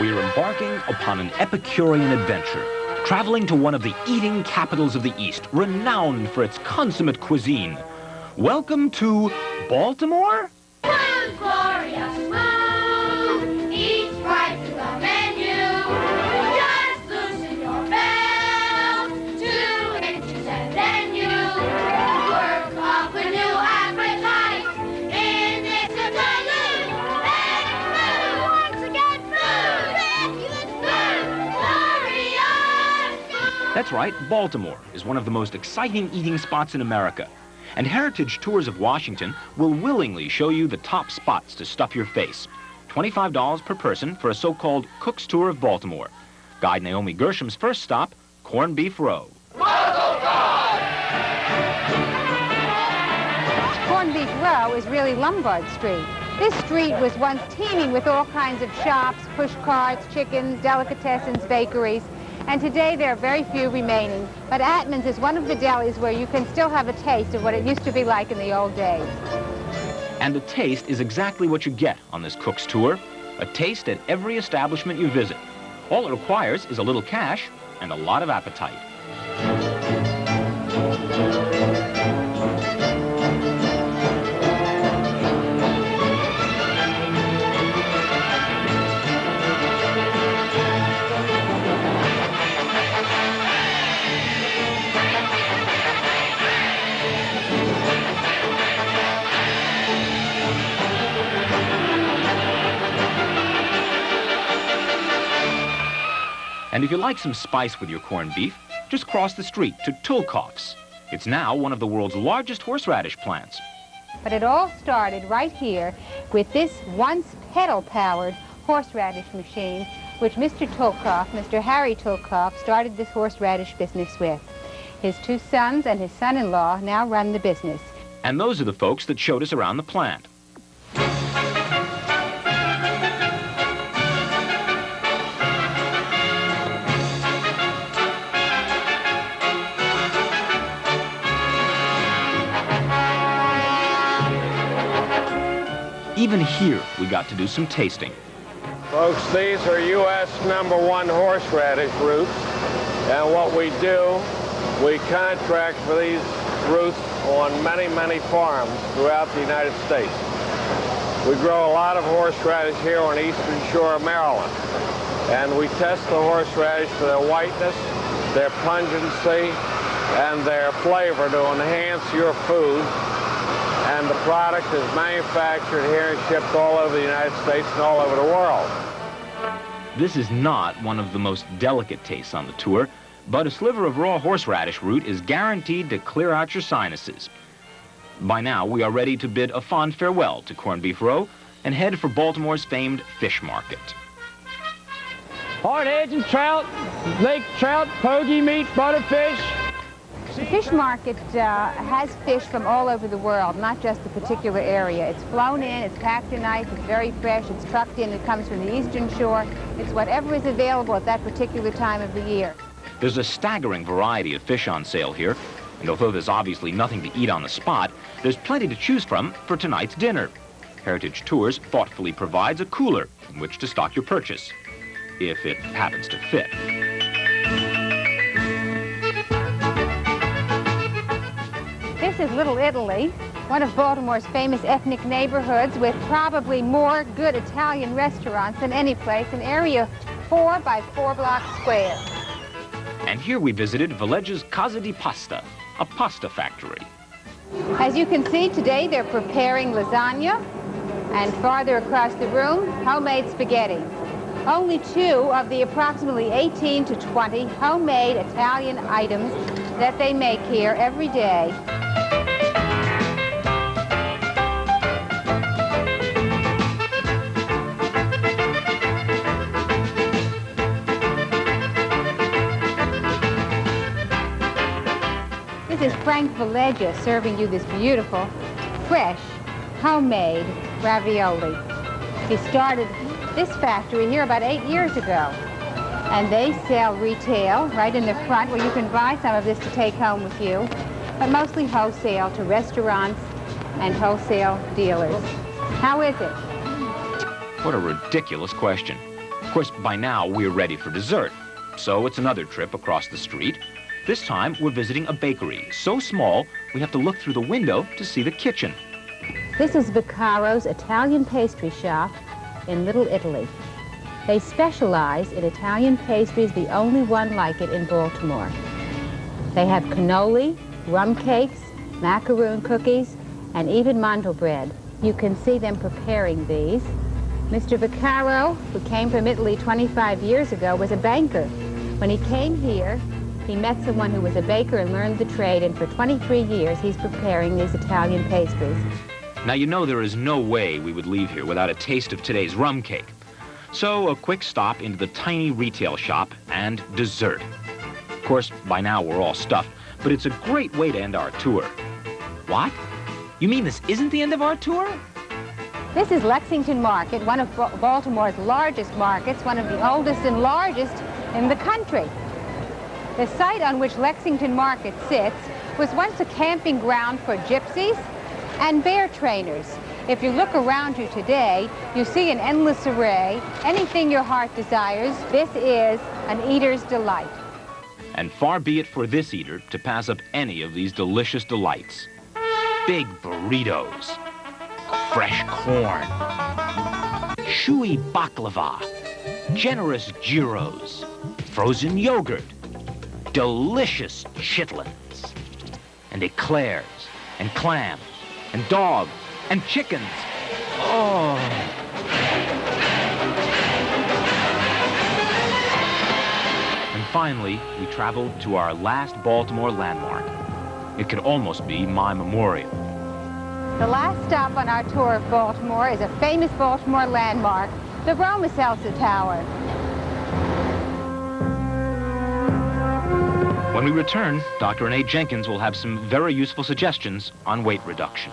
We are embarking upon an Epicurean adventure, traveling to one of the eating capitals of the East, renowned for its consummate cuisine. Welcome to Baltimore? Food, glorious food, eats right to the menu. Just loosen your belt, 2 inches, and then you work up a new appetite in this Italian food. Once again, food, glorious food. That's right, Baltimore is one of the most exciting eating spots in America. And Heritage Tours of Washington will willingly show you the top spots to stuff your face. $25 per person for a so-called Cook's Tour of Baltimore. Guide Naomi Gersham's first stop, Corned Beef Row. Corned Beef Row is really Lombard Street. This street was once teeming with all kinds of shops, push carts, chickens, delicatessens, bakeries. And today there are very few remaining. But Atman's is one of the delis where you can still have a taste of what it used to be like in the old days. And the taste is exactly what you get on this Cook's Tour. A taste at every establishment you visit. All it requires is a little cash and a lot of appetite. And if you like some spice with your corned beef, just cross the street to Tulkoff's. It's now one of the world's largest horseradish plants. But it all started right here with this once pedal-powered horseradish machine, which Mr. Tulkoff, Mr. Harry Tulkoff, started this horseradish business with. His 2 sons and his son-in-law now run the business. And those are the folks that showed us around the plant. Even here, we got to do some tasting. Folks, these are U.S. #1 horseradish roots, and what we do, we contract for these roots on many, many farms throughout the United States. We grow a lot of horseradish here on the eastern shore of Maryland, and we test the horseradish for their whiteness, their pungency, and their flavor to enhance your food. And the product is manufactured here and shipped all over the United States and all over the world. This is not one of the most delicate tastes on the tour, but a sliver of raw horseradish root is guaranteed to clear out your sinuses. By now, we are ready to bid a fond farewell to Corned Beef Row and head for Baltimore's famed fish market. Hard edged trout, lake trout, pogie meat, butterfish. The fish market has fish from all over the world, not just the particular area. It's flown in, it's packed in ice, it's very fresh, it's trucked in, it comes from the eastern shore. It's whatever is available at that particular time of the year. There's a staggering variety of fish on sale here, and although there's obviously nothing to eat on the spot, there's plenty to choose from for tonight's dinner. Heritage Tours thoughtfully provides a cooler in which to stock your purchase, if it happens to fit. This is Little Italy, one of Baltimore's famous ethnic neighborhoods with probably more good Italian restaurants than any place, an area 4 by 4 blocks square. And here we visited Villege's Casa di Pasta, a pasta factory. As you can see, today they're preparing lasagna, and farther across the room, homemade spaghetti. Only 2 of the approximately 18 to 20 homemade Italian items that they make here every day. This is Frank Villeggia serving you this beautiful, fresh, homemade ravioli. He started this factory here about 8 years ago. And they sell retail right in the front where you can buy some of this to take home with you, but mostly wholesale to restaurants and wholesale dealers. How is it? What a ridiculous question. Of course, by now, we're ready for dessert. So it's another trip across the street. This time, we're visiting a bakery so small, we have to look through the window to see the kitchen. This is Viccaro's Italian pastry shop in Little Italy. They specialize in Italian pastries, the only one like it in Baltimore. They have cannoli, rum cakes, macaroon cookies, and even mandel bread. You can see them preparing these. Mr. Viccaro, who came from Italy 25 years ago, was a banker. When he came here, he met someone who was a baker and learned the trade, and for 23 years he's preparing these Italian pastries. Now, you know there is no way we would leave here without a taste of today's rum cake. So a quick stop into the tiny retail shop and dessert. Of course, by now we're all stuffed, but it's a great way to end our tour. What? You mean this isn't the end of our tour? This is Lexington Market, one of Baltimore's largest markets, one of the oldest and largest in the country. The site on which Lexington Market sits was once a camping ground for gypsies and bear trainers. If you look around you today, you see an endless array. Anything your heart desires, this is an eater's delight. And far be it for this eater to pass up any of these delicious delights. Big burritos, fresh corn, chewy baklava, generous gyros, frozen yogurt, delicious chitlins, and eclairs, and clams, and dogs, and chickens. Oh. And finally, we traveled to our last Baltimore landmark. It could almost be my memorial. The last stop on our tour of Baltimore is a famous Baltimore landmark, the Roma-Celsa Tower. When we return, Dr. Renee Jenkins will have some very useful suggestions on weight reduction.